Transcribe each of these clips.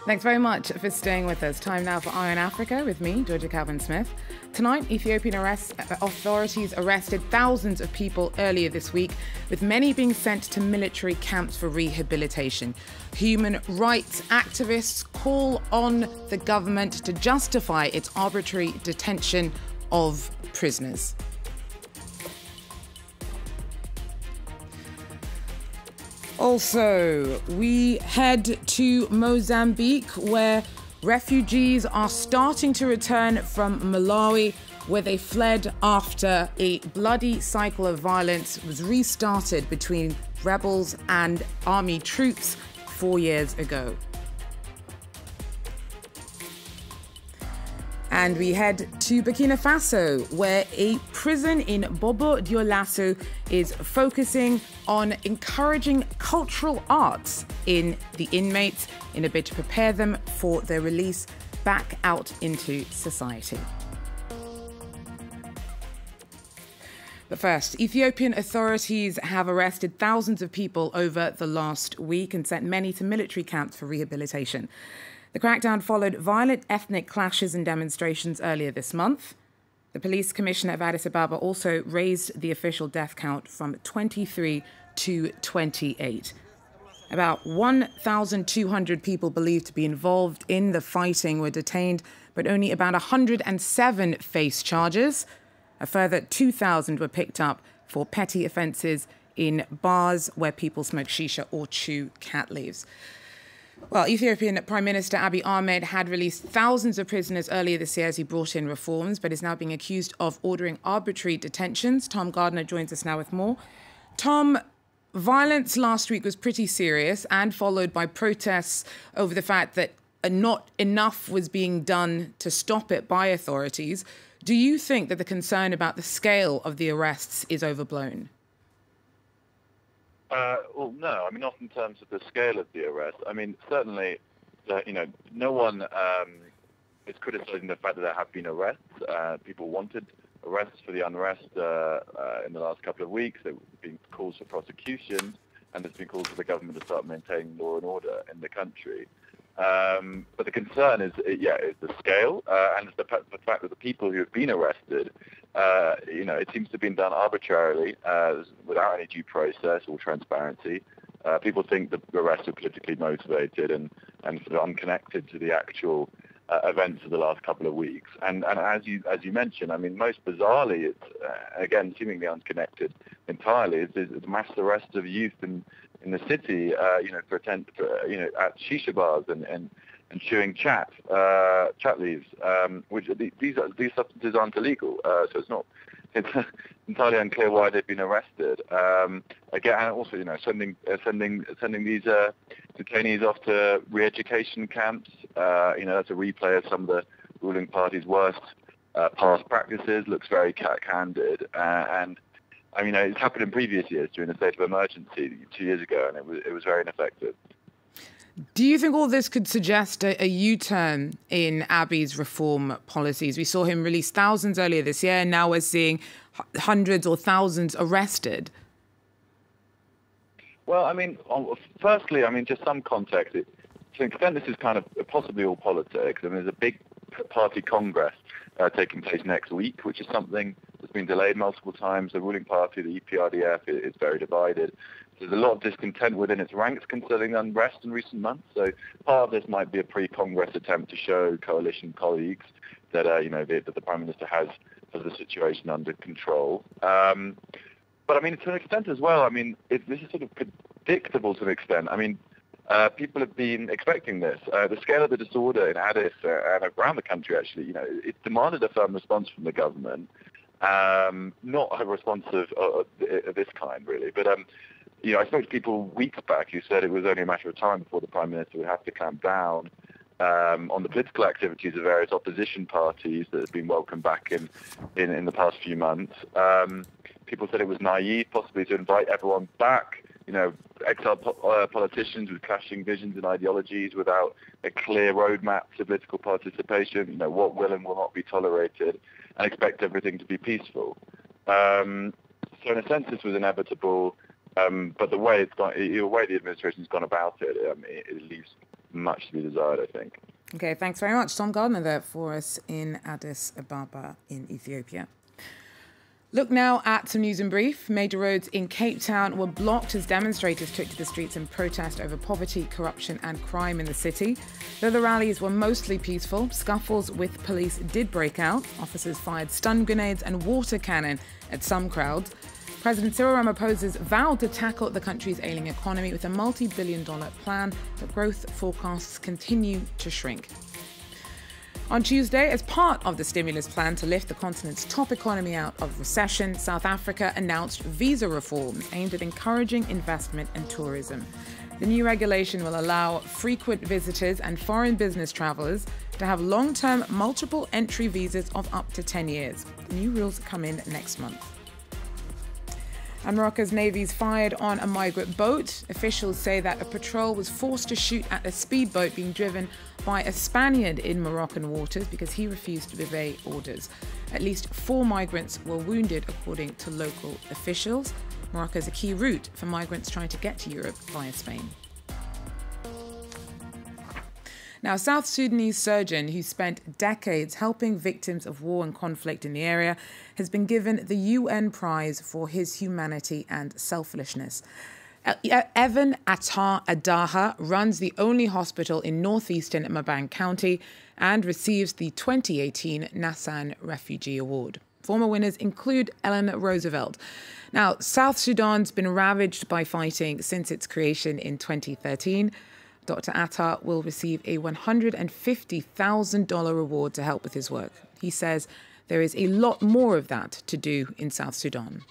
Thanks very much for staying with us. Time now for Eye on Africa with me, Georgia Calvin-Smith. Tonight, Ethiopian authorities arrested thousands of people earlier this week, with many being sent to military camps for rehabilitation. Human rights activists call on the government to justify its arbitrary detention of prisoners. Also, we head to Mozambique, where refugees are starting to return from Malawi, where they fled after a bloody cycle of violence was restarted between rebels and army troops 4 years ago. And we head to Burkina Faso, where a prison in Bobo, Dioulasso is focusing on encouraging cultural arts in the inmates in a bid to prepare them for their release back out into society. But first, Ethiopian authorities have arrested thousands of people over the last week and sent many to military camps for rehabilitation. The crackdown followed violent ethnic clashes and demonstrations earlier this month. The police commissioner of Addis Ababa also raised the official death count from 23 to 28. About 1,200 people believed to be involved in the fighting were detained, but only about 107 face charges. A further 2,000 were picked up for petty offences in bars where people smoke shisha or chew cat leaves. Well, Ethiopian Prime Minister Abiy Ahmed had released thousands of prisoners earlier this year as he brought in reforms, but is now being accused of ordering arbitrary detentions. Tom Gardner joins us now with more. Tom, violence last week was pretty serious and followed by protests over the fact that not enough was being done to stop it by authorities. Do you think that the concern about the scale of the arrests is overblown? Well, no. I mean, not in terms of the scale of the arrest. I mean, certainly, no one is criticizing the fact that there have been arrests. People wanted arrests for the unrest in the last couple of weeks. There have been calls for prosecution, and there's been calls for the government to start maintaining law and order in the country. But the concern is the scale and it's the fact that the people who have been arrested, it seems to have been done arbitrarily without any due process or transparency. People think the arrests are politically motivated and sort of unconnected to the actual events of the last couple of weeks. And as you mentioned, I mean, most bizarrely, it's again seemingly unconnected entirely. It's mass arrests of youth in the city, at shisha bars and chewing chat leaves, which these substances aren't illegal. So it's entirely unclear why they've been arrested. Again, and also sending these detainees off to re-education camps. That's a replay of some of the ruling party's worst past practices. Looks very cat-handed and. I mean, it's happened in previous years during the state of emergency 2 years ago, and it was very ineffective. Do you think all this could suggest a U-turn in Abiy's reform policies? We saw him release thousands earlier this year, and now we're seeing hundreds or thousands arrested. Well, I mean, firstly, just some context. To an extent, this is kind of possibly all politics. I mean, there's a big party congress taking place next week, which is something that's been delayed multiple times. The ruling party, the EPRDF, is very divided. There's a lot of discontent within its ranks concerning unrest in recent months. So part of this might be a pre-Congress attempt to show coalition colleagues that that the Prime Minister has the situation under control. But I mean, to an extent as well. I mean, this is sort of predictable to an extent. I mean, people have been expecting this. The scale of the disorder in Addis and around the country, actually, it demanded a firm response from the government. Not a response of this kind, really. But I spoke to people weeks back who said it was only a matter of time before the Prime Minister would have to clamp down on the political activities of various opposition parties that have been welcomed back in the past few months. People said it was naive, possibly, to invite everyone back. Exiled politicians with clashing visions and ideologies without a clear roadmap to political participation, what will and will not be tolerated, and expect everything to be peaceful. So in a sense, this was inevitable, but the way the administration's gone about it, it leaves much to be desired, I think. Okay, thanks very much. Tom Gardner there for us in Addis Ababa in Ethiopia. Look now at some news in brief. Major roads in Cape Town were blocked as demonstrators took to the streets in protest over poverty, corruption and crime in the city. Though the rallies were mostly peaceful, scuffles with police did break out. Officers fired stun grenades and water cannon at some crowds. President Cyril Ramaphosa's vowed to tackle the country's ailing economy with a multi-billion-dollar plan, but growth forecasts continue to shrink. On Tuesday, as part of the stimulus plan to lift the continent's top economy out of recession, South Africa announced visa reforms aimed at encouraging investment and tourism. The new regulation will allow frequent visitors and foreign business travellers to have long-term multiple entry visas of up to 10 years. The new rules come in next month. And Morocco's Navy's fired on a migrant boat. Officials say that a patrol was forced to shoot at a speedboat being driven by a Spaniard in Moroccan waters because he refused to obey orders. At least 4 migrants were wounded, according to local officials. Morocco is a key route for migrants trying to get to Europe via Spain. Now, a South Sudanese surgeon who spent decades helping victims of war and conflict in the area has been given the UN Prize for his humanity and selflessness. Evan Attar Adaha runs the only hospital in northeastern Mabang County and receives the 2018 Nassan Refugee Award. Former winners include Eleanor Roosevelt. Now, South Sudan's been ravaged by fighting since its creation in 2013. Dr. Attar will receive a $150,000 reward to help with his work. He says there is a lot more of that to do in South Sudan.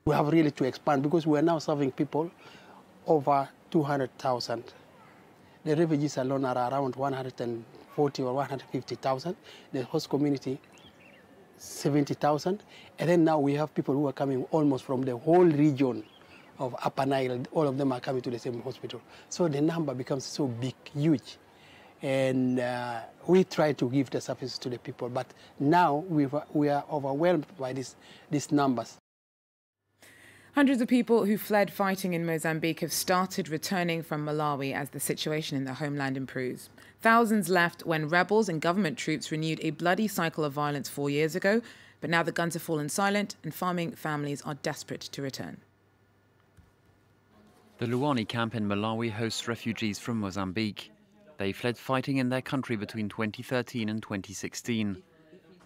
We have really to expand because we are now serving people over 200,000. The refugees alone are around 140 or 150,000. The host community, 70,000. And then now we have people who are coming almost from the whole region of Upper Nile. All of them are coming to the same hospital. So the number becomes so big, huge. And we try to give the services to the people. But now we are overwhelmed by these numbers. Hundreds of people who fled fighting in Mozambique have started returning from Malawi as the situation in their homeland improves. Thousands left when rebels and government troops renewed a bloody cycle of violence 4 years ago, but now the guns have fallen silent and farming families are desperate to return. The Luwani camp in Malawi hosts refugees from Mozambique. They fled fighting in their country between 2013 and 2016.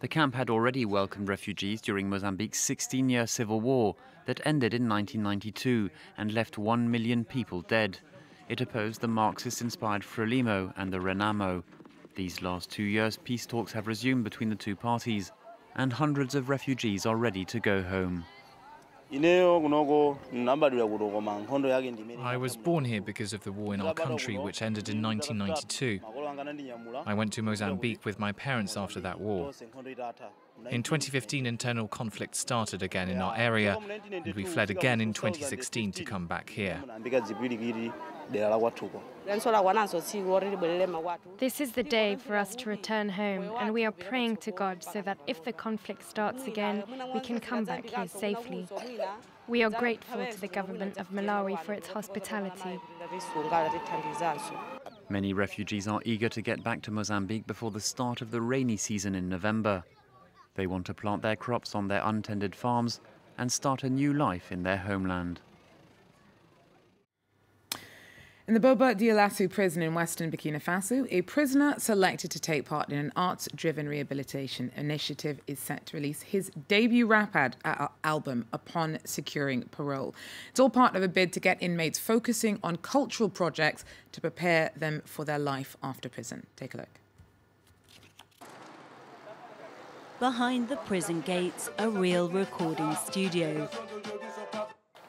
The camp had already welcomed refugees during Mozambique's 16-year civil war that ended in 1992 and left 1 million people dead. It opposed the Marxist-inspired Frelimo and the Renamo. These last 2 years, peace talks have resumed between the two parties, and hundreds of refugees are ready to go home. I was born here because of the war in our country, which ended in 1992. I went to Mozambique with my parents after that war. In 2015, internal conflict started again in our area, and we fled again in 2016 to come back here. This is the day for us to return home, and we are praying to God so that if the conflict starts again, we can come back here safely. We are grateful to the government of Malawi for its hospitality. Many refugees are eager to get back to Mozambique before the start of the rainy season in November. They want to plant their crops on their untended farms and start a new life in their homeland. In the Bobo Dioulasso prison in western Burkina Faso, a prisoner selected to take part in an arts-driven rehabilitation initiative is set to release his debut rap album upon securing parole. It's all part of a bid to get inmates focusing on cultural projects to prepare them for their life after prison. Take a look. Behind the prison gates, a real recording studio.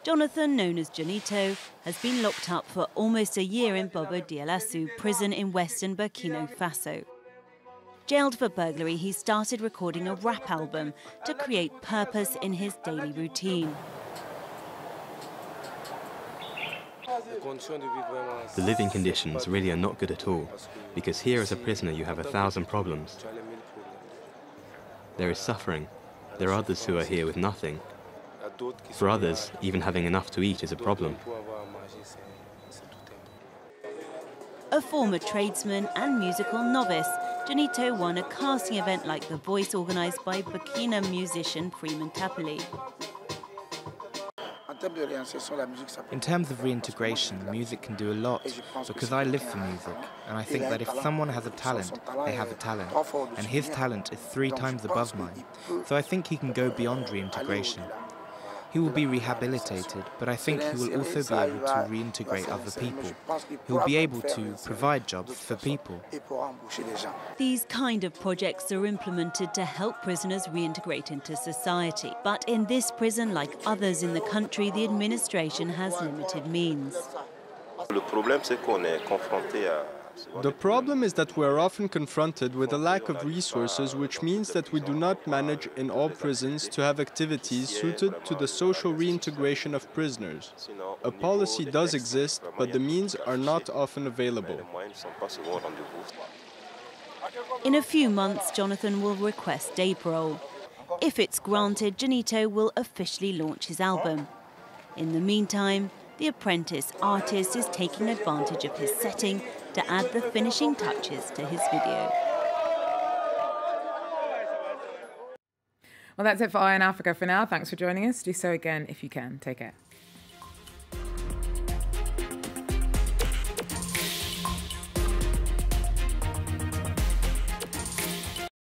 Jonathan, known as Johnnyato'is, has been locked up for almost a year in Bobo Dioulasso prison in western Burkina Faso. Jailed for burglary, he started recording a rap album to create purpose in his daily routine. The living conditions really are not good at all, because here as a prisoner you have 1,000 problems. There is suffering. There are others who are here with nothing. For others, even having enough to eat is a problem. A former tradesman and musical novice, Johnnyto won a casting event like The Voice organised by Burkina musician Freeman Kapeli. In terms of reintegration, music can do a lot, because I live for music, and I think that if someone has a talent, they have a talent, and his talent is 3 times above mine, so I think he can go beyond reintegration. He will be rehabilitated, but I think he will also be able to reintegrate other people. He will be able to provide jobs for people. These kind of projects are implemented to help prisoners reintegrate into society. But in this prison, like others in the country, the administration has limited means. The problem is that we are often confronted with a lack of resources, which means that we do not manage in all prisons to have activities suited to the social reintegration of prisoners. A policy does exist, but the means are not often available. In a few months, Jonathan will request day parole. If it's granted, Johnnyto will officially launch his album. In the meantime, the apprentice artist is taking advantage of his setting to add the finishing touches to his video. Well, that's it for Eye on Africa for now. Thanks for joining us. Do so again if you can. Take care.